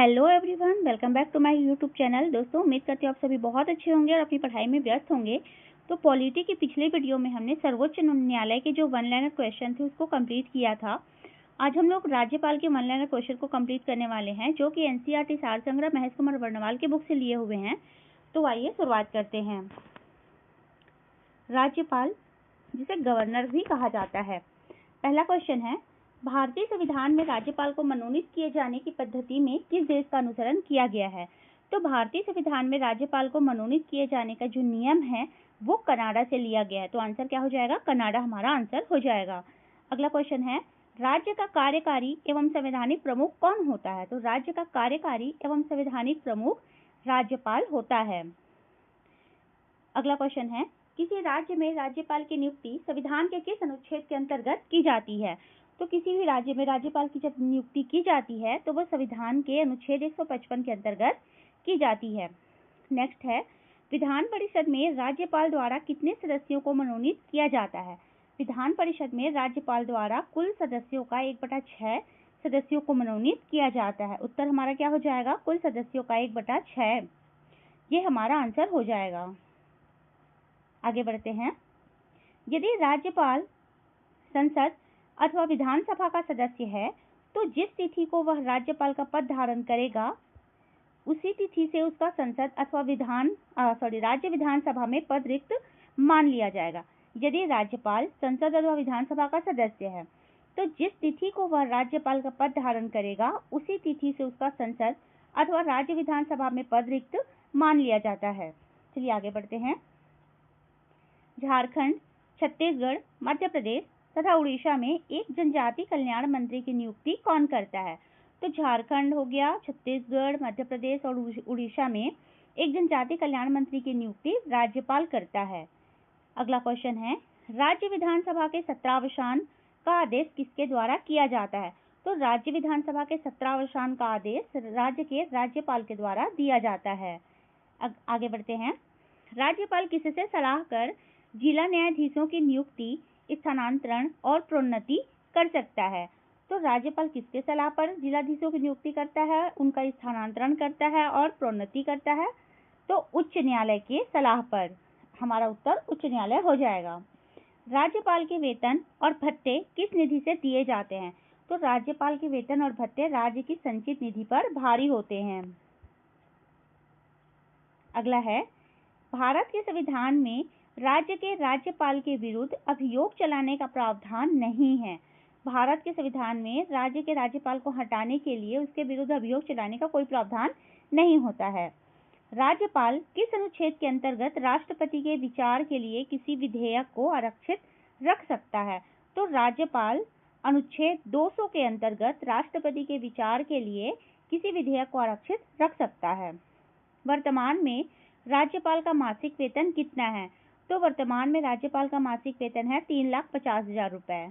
Hello everyone, welcome back to my YouTube channel. दोस्तों, उम्मीद करती हूँ आप सभी बहुत अच्छे होंगे और अपनी पढ़ाई में व्यस्त होंगे। तो पॉलिटी की पिछले वीडियो में हमने सर्वोच्च न्यायालय के जो वन लाइनर क्वेश्चन थे उसको कंप्लीट किया था। आज हम लोग राज्यपाल के वन लाइनर क्वेश्चन को कंप्लीट करने वाले हैं, जो कि एनसीईआरटी सार संग्रह महेश कुमार वर्णवाल के बुक से लिए हुए हैं। तो आइए शुरुआत करते हैं। राज्यपाल, जिसे गवर्नर भी कहा जाता है। पहला क्वेश्चन है, भारतीय संविधान में राज्यपाल को मनोनीत किए जाने की पद्धति में किस देश का अनुसरण किया गया है? तो भारतीय संविधान में राज्यपाल को मनोनीत किए जाने का जो नियम है वो कनाडा से लिया गया है। तो आंसर क्या हो जाएगा? कनाडा हमारा आंसर हो जाएगा। अगला क्वेश्चन है, राज्य का कार्यकारी एवं संवैधानिक प्रमुख कौन होता है? तो राज्य का कार्यकारी एवं संवैधानिक प्रमुख राज्यपाल होता है। अगला क्वेश्चन है, किसी राज्य में राज्यपाल की नियुक्ति संविधान के किस अनुच्छेद के अंतर्गत की जाती है? तो किसी भी राज्य में राज्यपाल की जब नियुक्ति की जाती है तो वह संविधान के अनुच्छेद 155 के अंतर्गत की जाती है। नेक्स्ट है, विधान परिषद में राज्यपाल द्वारा कितने सदस्यों को मनोनीत किया जाता है? विधान परिषद में राज्यपाल द्वारा कुल सदस्यों का 1/6 सदस्यों को मनोनीत किया जाता है। उत्तर हमारा क्या हो जाएगा? कुल सदस्यों का 1/6। ये हमारा आंसर हो जाएगा। आगे बढ़ते हैं। यदि राज्यपाल संसद अथवा विधानसभा का सदस्य है तो जिस तिथि को वह राज्यपाल का पद धारण करेगा उसी तिथि से उसका संसद अथवा राज्य विधानसभा में पद रिक्त मान लिया जाएगा। यदि राज्यपाल संसद अथवा विधानसभा का सदस्य है तो जिस तिथि को वह राज्यपाल का पद धारण करेगा उसी तिथि से उसका संसद अथवा राज्य विधानसभा में पद रिक्त मान लिया जाता है। चलिए आगे बढ़ते हैं। झारखंड, छत्तीसगढ़, मध्य प्रदेश तथा उड़ीसा में एक जनजाति कल्याण मंत्री की नियुक्ति कौन करता है? तो झारखंड हो गया, छत्तीसगढ़, मध्य प्रदेश और उड़ीसा में एक जनजाति कल्याण मंत्री की नियुक्ति राज्यपाल करता है। अगला क्वेश्चन है, राज्य विधानसभा के सत्रावसान का आदेश किसके द्वारा किया जाता है? तो राज्य विधानसभा के सत्रावसान का आदेश राज्य के राज्यपाल के द्वारा दिया जाता है। आगे बढ़ते हैं। राज्यपाल किससे सलाह कर जिला न्यायाधीशों की नियुक्ति, स्थानांतरण और प्रोन्नति कर सकता है? तो राज्यपाल किसके सलाह पर जिलाधीशों की नियुक्ति करता है, उनका स्थानांतरण करता है और प्रोन्नति करता है? तो उच्च न्यायालय की सलाह पर। हमारा उत्तर उच्च न्यायालय हो जाएगा। राज्यपाल के वेतन और भत्ते किस निधि से दिए जाते हैं? तो राज्यपाल के वेतन और भत्ते राज्य की संचित निधि पर भारी होते हैं। अगला है, भारत के संविधान में राज्य के राज्यपाल के विरुद्ध अभियोग चलाने का प्रावधान नहीं है। भारत के संविधान में राज्य के राज्यपाल को हटाने के लिए उसके विरुद्ध अभियोग चलाने का कोई प्रावधान नहीं होता है। राज्यपाल किस अनुच्छेद के अंतर्गत राष्ट्रपति के विचार के लिए किसी विधेयक को आरक्षित रख सकता है? तो राज्यपाल अनुच्छेद 200 के अंतर्गत राष्ट्रपति के विचार के लिए किसी विधेयक को आरक्षित रख सकता है। वर्तमान में राज्यपाल का मासिक वेतन कितना है? तो वर्तमान में राज्यपाल का मासिक वेतन है 3,50,000 रुपए।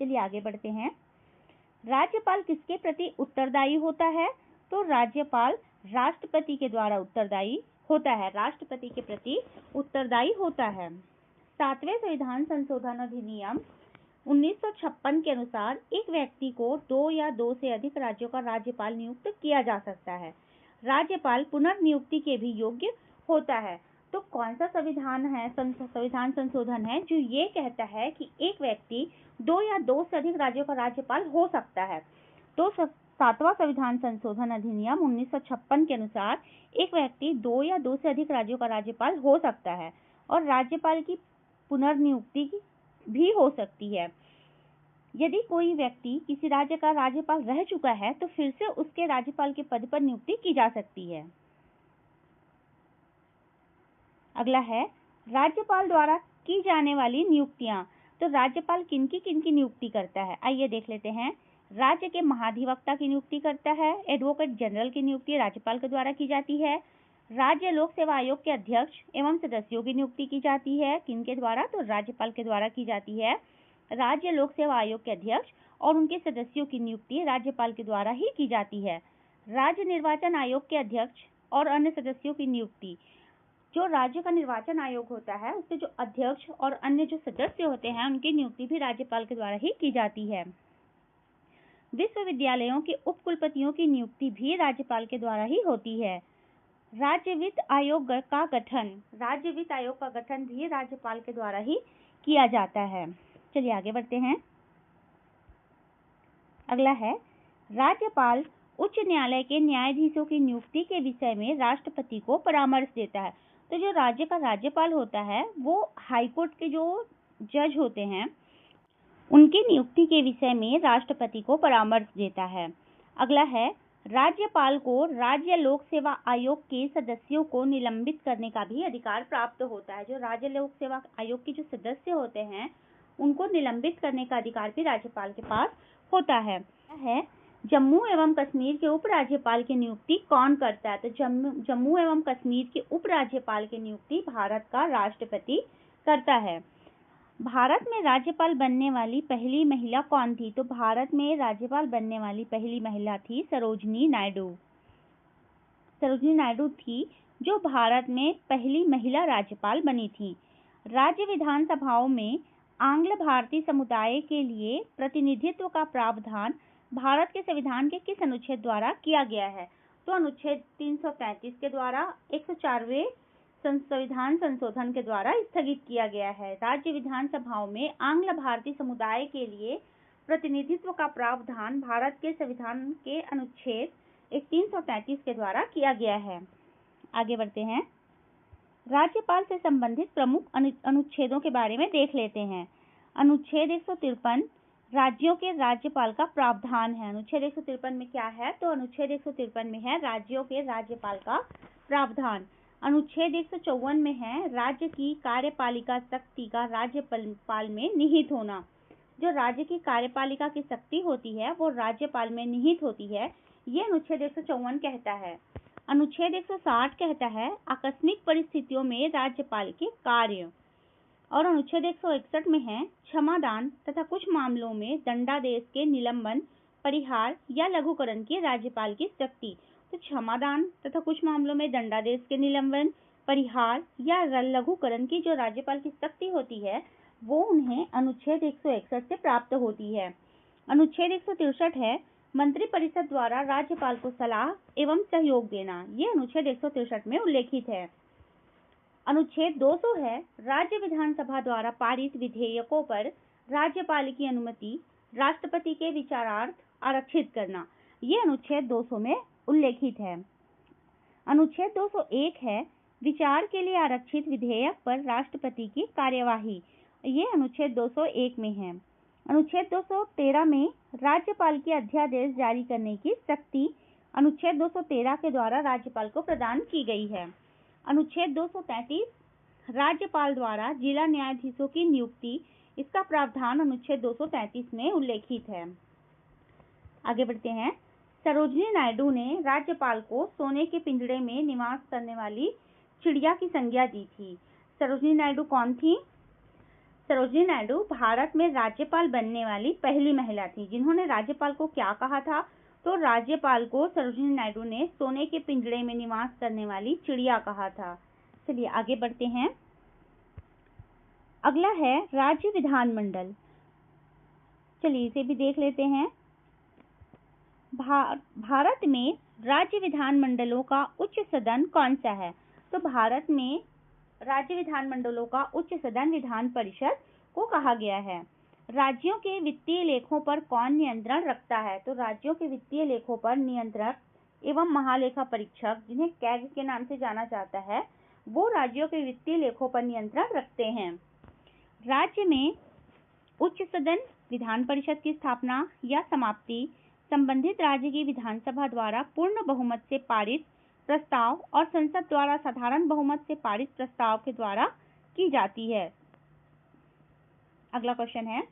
चलिए आगे बढ़ते हैं। राज्यपाल किसके प्रति उत्तरदायी होता है? तो राज्यपाल राष्ट्रपति के द्वारा उत्तरदायी होता है, राष्ट्रपति के प्रति उत्तरदायी होता है। 7वें संविधान संशोधन अधिनियम 1956 के अनुसार एक व्यक्ति को 2 या 2 से अधिक राज्यों का राज्यपाल नियुक्त किया जा सकता है। राज्यपाल पुनर्नियुक्ति के भी योग्य होता है। तो कौन सा संविधान संशोधन है जो ये कहता है कि एक व्यक्ति 2 या 2 से अधिक राज्यों का राज्यपाल हो सकता है? तो 7वां संविधान संशोधन अधिनियम 1956 के अनुसार एक व्यक्ति 2 या 2 से अधिक राज्यों का राज्यपाल हो सकता है और राज्यपाल की पुनर्नियुक्ति भी हो सकती है। यदि कोई व्यक्ति किसी राज्य का राज्यपाल रह चुका है तो फिर से उसके राज्यपाल के पद पर नियुक्ति की जा सकती है। अगला है, राज्यपाल द्वारा की जाने वाली नियुक्तियां। तो राज्यपाल किनकी नियुक्ति करता है? आइए देख लेते हैं। राज्य के महाधिवक्ता की नियुक्ति करता है। एडवोकेट जनरल की नियुक्ति राज्यपाल के द्वारा की जाती है। राज्य लोक सेवा आयोग के अध्यक्ष एवं सदस्यों की नियुक्ति की जाती है। किनके द्वारा? तो राज्यपाल के द्वारा की जाती है। राज्य लोक सेवा आयोग के अध्यक्ष और उनके सदस्यों की नियुक्ति राज्यपाल के द्वारा ही की जाती है। राज्य निर्वाचन आयोग के अध्यक्ष और अन्य सदस्यों की नियुक्ति, जो राज्य का निर्वाचन आयोग होता है उसके जो अध्यक्ष और अन्य जो सदस्य होते हैं उनकी नियुक्ति भी राज्यपाल के द्वारा ही की जाती है। विश्वविद्यालयों के उपकुलपतियों की नियुक्ति भी राज्यपाल के द्वारा ही होती है। राज्य वित्त आयोग का गठन भी राज्यपाल के द्वारा ही किया जाता है। चलिए आगे बढ़ते हैं। अगला है, राज्यपाल उच्च न्यायालय के न्यायाधीशों की नियुक्ति के विषय में राष्ट्रपति को परामर्श देता है। तो जो राज्य का राज्यपाल होता है वो हाईकोर्ट के जो जज होते हैं उनकी नियुक्ति के विषय में राष्ट्रपति को परामर्श देता है। अगला है, राज्यपाल को राज्य लोक सेवा आयोग के सदस्यों को निलंबित करने का भी अधिकार प्राप्त होता है। जो राज्य लोक सेवा आयोग के जो सदस्य होते हैं उनको निलंबित करने का अधिकार भी राज्यपाल के पास होता है। जम्मू एवं कश्मीर के उपराज्यपाल की नियुक्ति कौन करता है? तो जम्मू एवं कश्मीर के उपराज्यपाल की नियुक्ति भारत का राष्ट्रपति करता है। भारत में राज्यपाल बनने वाली पहली महिला कौन थी? तो भारत में राज्यपाल बनने वाली पहली महिला थी सरोजिनी नायडू। सरोजिनी नायडू थी जो भारत में पहली महिला राज्यपाल बनी थी। राज्य विधानसभाओं में आंग्ल भारतीय समुदाय के लिए प्रतिनिधित्व का प्रावधान भारत के संविधान के किस अनुच्छेद द्वारा किया गया है? तो अनुच्छेद 333 के द्वारा 104वें संविधान संशोधन के द्वारा स्थगित किया गया है। राज्य विधानसभाओं में आंग्ल भारतीय समुदाय के लिए प्रतिनिधित्व का प्रावधान भारत के संविधान के अनुच्छेद 333 के द्वारा किया गया है। आगे बढ़ते हैं। राज्यपाल से संबंधित प्रमुख अनुच्छेदों के बारे में देख लेते हैं। अनुच्छेद 153 राज्यों के राज्यपाल का प्रावधान है। अनुच्छेद 153 में क्या है? तो अनुच्छेद 153 में है राज्यों के राज्यपाल का प्रावधान। अनुच्छेद 154 में है राज्य की कार्यपालिका शक्ति का राज्यपाल में निहित होना। जो राज्य की कार्यपालिका की शक्ति होती है वो राज्यपाल में निहित होती है, ये अनुच्छेद 154 कहता है। अनुच्छेद 160 कहता है आकस्मिक परिस्थितियों में राज्यपाल के कार्य। और अनुच्छेद 161 में है क्षमादान तथा कुछ मामलों में दंडादेश के निलंबन, परिहार या लघुकरण की राज्यपाल की शक्ति। तो क्षमादान तथा कुछ मामलों में दंडादेश के निलंबन, परिहार या लघुकरण की जो राज्यपाल की शक्ति होती है वो उन्हें अनुच्छेद 161 से प्राप्त होती है। अनुच्छेद 163 है मंत्रिपरिषद द्वारा राज्यपाल को सलाह एवं सहयोग देना। ये अनुच्छेद 163 में उल्लेखित है। अनुच्छेद 200 है राज्य विधानसभा द्वारा पारित विधेयकों पर राज्यपाल की अनुमति राष्ट्रपति के विचारार्थ आरक्षित करना। ये अनुच्छेद 200 में उल्लेखित है। अनुच्छेद 201 है विचार के लिए आरक्षित विधेयक पर राष्ट्रपति की कार्यवाही। ये अनुच्छेद 201 में है। अनुच्छेद 213 में राज्यपाल की अध्यादेश जारी करने की शक्ति अनुच्छेद 213 के द्वारा राज्यपाल को प्रदान की गई है। अनुच्छेद 233 राज्यपाल द्वारा जिला न्यायाधीशों की नियुक्ति, इसका प्रावधान अनुच्छेद 233 में उल्लेखित है। आगे बढ़ते हैं। सरोजिनी नायडू ने राज्यपाल को सोने के पिंजड़े में निवास करने वाली चिड़िया की संज्ञा दी थी। सरोजिनी नायडू कौन थी? सरोजिनी नायडू भारत में राज्यपाल बनने वाली पहली महिला थी। जिन्होंने राज्यपाल को क्या कहा था? तो राज्यपाल को सरोजिनी नायडू ने सोने के पिंजड़े में निवास करने वाली चिड़िया कहा था। चलिए आगे बढ़ते हैं। अगला है राज्य विधानमंडल। चलिए इसे भी देख लेते हैं। भारत में राज्य विधानमंडलों का उच्च सदन कौन सा है? तो भारत में राज्य विधानमंडलों का उच्च सदन विधान परिषद को कहा गया है। राज्यों के वित्तीय लेखों पर कौन नियंत्रण रखता है? तो राज्यों के वित्तीय लेखों पर नियंत्रक एवं महालेखा परीक्षक, जिन्हें कैग के नाम से जाना जाता है, वो राज्यों के वित्तीय लेखों पर नियंत्रण रखते हैं। राज्य में उच्च सदन विधान परिषद की स्थापना या समाप्ति संबंधित राज्य की विधानसभा द्वारा पूर्ण बहुमत से पारित प्रस्ताव और संसद द्वारा साधारण बहुमत से पारित प्रस्ताव के द्वारा की जाती है। अगला क्वेश्चन है,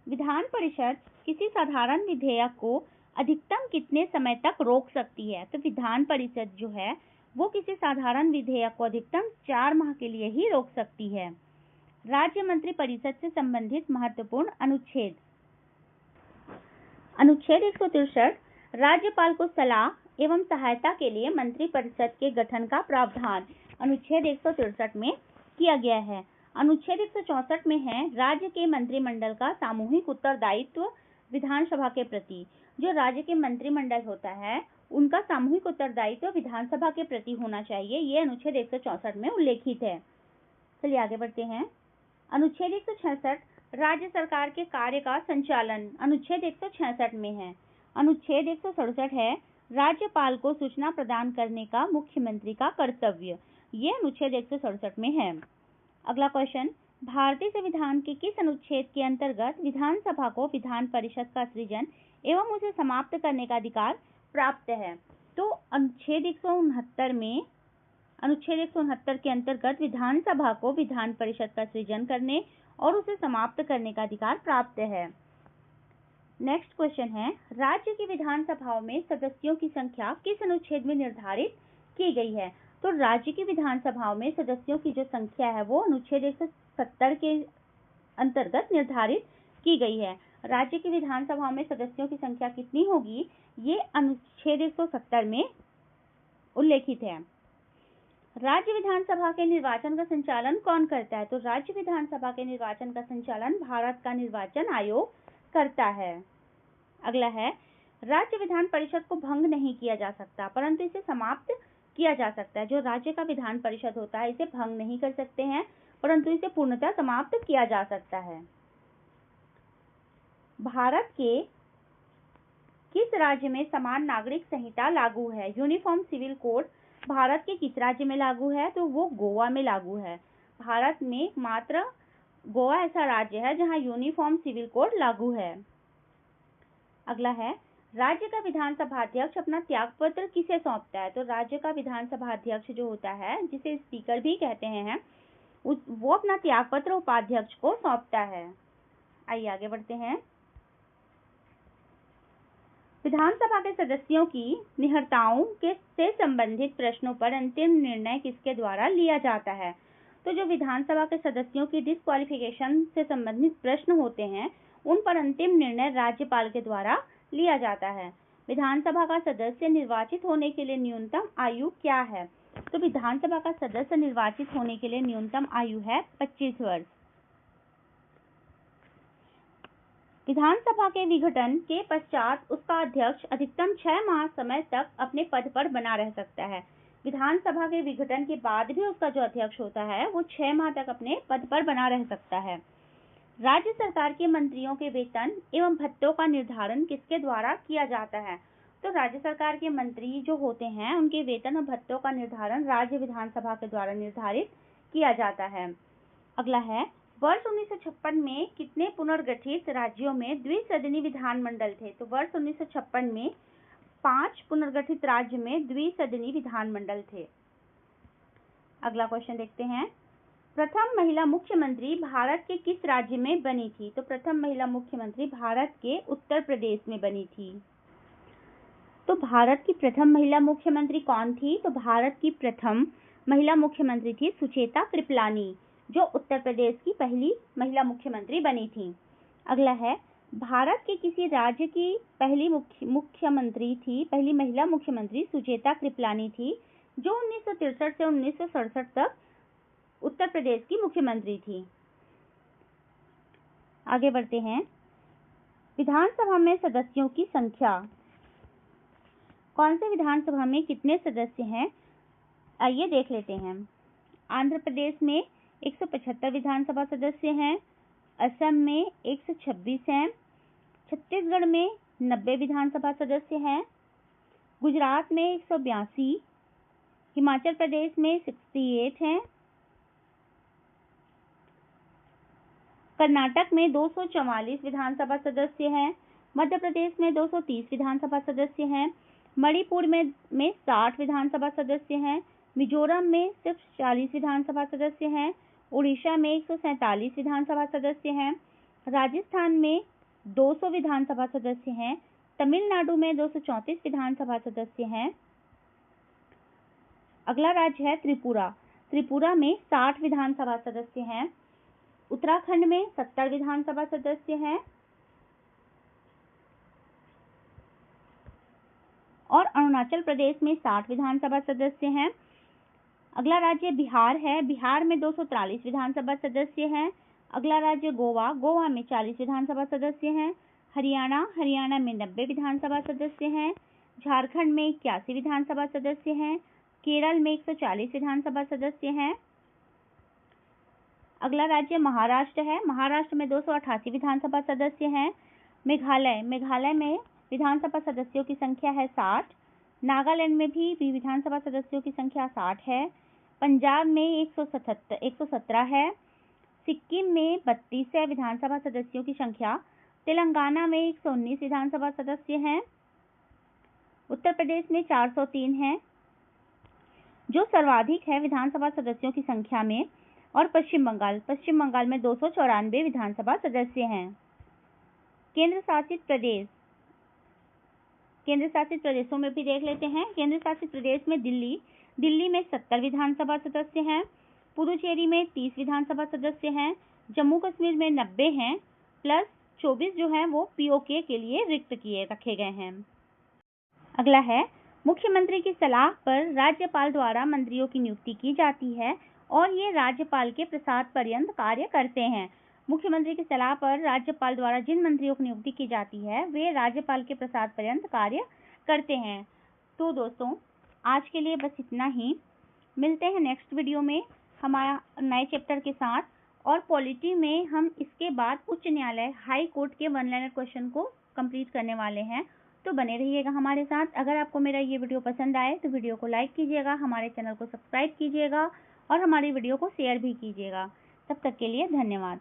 विधान परिषद किसी साधारण विधेयक को अधिकतम कितने समय तक रोक सकती है? तो विधान परिषद जो है वो किसी साधारण विधेयक को अधिकतम 4 माह के लिए ही रोक सकती है। राज्य मंत्री परिषद से संबंधित महत्वपूर्ण अनुच्छेद। अनुच्छेद 163 राज्यपाल को सलाह एवं सहायता के लिए मंत्री परिषद के गठन का प्रावधान अनुच्छेद 163 में किया गया है। अनुच्छेद 164 में है राज्य के मंत्रिमंडल का सामूहिक उत्तरदायित्व विधानसभा के प्रति। जो राज्य के मंत्रिमंडल होता है उनका सामूहिक उत्तरदायित्व विधानसभा के प्रति होना चाहिए, ये अनुच्छेद 164 में उल्लेखित है। चलिए आगे बढ़ते हैं। अनुच्छेद 166 राज्य सरकार के कार्य का संचालन अनुच्छेद 166 में है। अनुच्छेद 167 है राज्यपाल को सूचना प्रदान करने का मुख्यमंत्री का कर्तव्य, ये अनुच्छेद 167 में है। अगला क्वेश्चन, भारतीय संविधान के किस अनुच्छेद के अंतर्गत विधानसभा को विधान परिषद का सृजन एवं उसे समाप्त करने का अधिकार प्राप्त है? तो अनुच्छेद 169 में, अनुच्छेद 169 के अंतर्गत विधानसभा को विधान परिषद का सृजन करने और उसे समाप्त करने का अधिकार प्राप्त है। नेक्स्ट क्वेश्चन है, राज्य की विधानसभाओं में सदस्यों की संख्या किस अनुच्छेद में निर्धारित की गई है? तो राज्य की विधानसभाओं में सदस्यों की जो संख्या है वो अनुच्छेद 170 के अंतर्गत निर्धारित की गई है। राज्य की विधानसभाओं में सदस्यों की संख्या कितनी होगी, ये अनुच्छेद 170 में उल्लेखित है। राज्य विधानसभा के निर्वाचन का संचालन कौन करता है? तो राज्य विधानसभा के निर्वाचन का संचालन भारत का निर्वाचन आयोग करता है। अगला है, राज्य विधान परिषद को भंग नहीं किया जा सकता परंतु इसे समाप्त किया जा सकता है। जो राज्य का विधान परिषद होता है इसे भंग नहीं कर सकते हैं परंतु इसे पूर्णतः समाप्त किया जा सकता है। भारत के किस राज्य में समान नागरिक संहिता लागू है? यूनिफॉर्म सिविल कोड भारत के किस राज्य में लागू है? तो वो गोवा में लागू है। भारत में मात्र गोवा ऐसा राज्य है जहां यूनिफॉर्म सिविल कोड लागू है। अगला है, राज्य का विधानसभा अध्यक्ष अपना त्यागपत्र किसे सौंपता है? तो राज्य का विधानसभा अध्यक्ष जो होता है, जिसे स्पीकर भी कहते हैं, वो अपना त्यागपत्र उपाध्यक्ष को सौंपता है। आइए आगे बढ़ते हैं। विधानसभा के सदस्यों की निहरताओं से संबंधित प्रश्नों पर अंतिम निर्णय किसके द्वारा लिया जाता है? तो जो विधानसभा के सदस्यों की डिस्क्वालिफिकेशन से संबंधित प्रश्न होते हैं उन पर अंतिम निर्णय राज्यपाल के द्वारा लिया जाता है। विधानसभा का सदस्य निर्वाचित होने के लिए न्यूनतम आयु क्या है? तो विधानसभा का सदस्य निर्वाचित होने के लिए न्यूनतम आयु है 25 वर्ष। विधानसभा के विघटन के पश्चात उसका अध्यक्ष अधिकतम 6 माह समय तक अपने पद पर बना रह सकता है। विधानसभा के विघटन के बाद भी उसका जो अध्यक्ष होता है वो 6 माह तक अपने पद पर बना रह सकता है। राज्य सरकार के मंत्रियों के वेतन एवं भत्तों का निर्धारण किसके द्वारा किया जाता है? तो राज्य सरकार के मंत्री जो होते हैं उनके वेतन और भत्तों का निर्धारण राज्य विधानसभा के द्वारा निर्धारित किया जाता है। अगला है, वर्ष 1956 में कितने पुनर्गठित राज्यों में द्विसदनी विधानमंडल थे? तो वर्ष 1956 में 5 पुनर्गठित राज्य में द्विसदनी विधानमंडल थे। अगला क्वेश्चन देखते हैं, प्रथम महिला मुख्यमंत्री भारत के किस राज्य में बनी थी? तो प्रथम महिला मुख्यमंत्री भारत के उत्तर प्रदेश में बनी थी। तो भारत की प्रथम महिला मुख्यमंत्री कौन थी? तो भारत की प्रथम महिला मुख्यमंत्री थी सुचेता कृपलानी, जो उत्तर प्रदेश की पहली महिला मुख्यमंत्री बनी थी। अगला है, भारत के किसी राज्य की पहली मुख्यमंत्री थी, पहली महिला मुख्यमंत्री सुचेता कृपलानी थी, जो 1963 से 1967 तक उत्तर प्रदेश की मुख्यमंत्री थी। आगे बढ़ते हैं, विधानसभा में सदस्यों की संख्या। कौन से विधानसभा में कितने सदस्य हैं, आइए देख लेते हैं। आंध्र प्रदेश में 175 विधानसभा सदस्य हैं, असम में 126 हैं, छत्तीसगढ़ में 90 विधानसभा सदस्य हैं, गुजरात में 182, हिमाचल प्रदेश में 68 हैं, कर्नाटक में 244 विधानसभा सदस्य हैं, मध्य प्रदेश में 230 विधानसभा सदस्य हैं, मणिपुर में 60 विधानसभा सदस्य हैं, मिजोरम में सिर्फ 40 विधानसभा सदस्य हैं, उड़ीसा में 147 विधानसभा सदस्य हैं, राजस्थान में 200 विधानसभा सदस्य हैं, तमिलनाडु में 234 विधानसभा सदस्य हैं। अगला राज्य है त्रिपुरा। त्रिपुरा में 60 विधानसभा सदस्य हैं, उत्तराखंड में 70 विधानसभा सदस्य हैं और अरुणाचल प्रदेश में 60 विधानसभा सदस्य हैं। अगला राज्य बिहार है, बिहार में 243 विधानसभा सदस्य हैं। अगला राज्य गोवा, गोवा में 40 विधानसभा सदस्य हैं। हरियाणा में 90 विधानसभा सदस्य हैं। झारखंड में 81 विधानसभा सदस्य हैं। केरल में 140 विधानसभा सदस्य हैं। अगला राज्य महाराष्ट्र है। महाराष्ट्र में 288 विधानसभा सदस्य हैं। मेघालय में विधानसभा सदस्यों की संख्या है 60। नागालैंड में भी विधानसभा सदस्यों की संख्या 60 है। पंजाब में 117 है। सिक्किम में 32 है विधानसभा सदस्यों की संख्या। तेलंगाना में 119 विधानसभा सदस्य हैं। उत्तर प्रदेश में 403 हैं, जो सर्वाधिक है विधानसभा सदस्यों की संख्या में। और पश्चिम बंगाल में 294 विधानसभा सदस्य हैं। केंद्र शासित प्रदेशों में भी देख लेते हैं। केंद्र शासित प्रदेश में दिल्ली में 70 विधानसभा सदस्य हैं। पुडुचेरी में 30 विधानसभा सदस्य हैं। जम्मू कश्मीर में 90 हैं, प्लस 24 जो हैं वो पीओके के लिए रिक्त रखे गए हैं। अगला है, मुख्यमंत्री की सलाह पर राज्यपाल द्वारा मंत्रियों की नियुक्ति की जाती है और ये राज्यपाल के प्रसाद पर्यंत कार्य करते हैं। मुख्यमंत्री की सलाह पर राज्यपाल द्वारा जिन मंत्रियों की नियुक्ति की जाती है वे राज्यपाल के प्रसाद पर्यंत कार्य करते हैं। तो दोस्तों, आज के लिए बस इतना ही। मिलते हैं नेक्स्ट वीडियो में हमारा नए चैप्टर के साथ। और पॉलिटी में हम इसके बाद उच्च न्यायालय हाई कोर्ट के वन लाइनर क्वेश्चन को कंप्लीट करने वाले हैं। तो बने रहिएगा हमारे साथ। अगर आपको मेरा ये वीडियो पसंद आए तो वीडियो को लाइक कीजिएगा, हमारे चैनल को सब्सक्राइब कीजिएगा और हमारी वीडियो को शेयर भी कीजिएगा। तब तक के लिए धन्यवाद।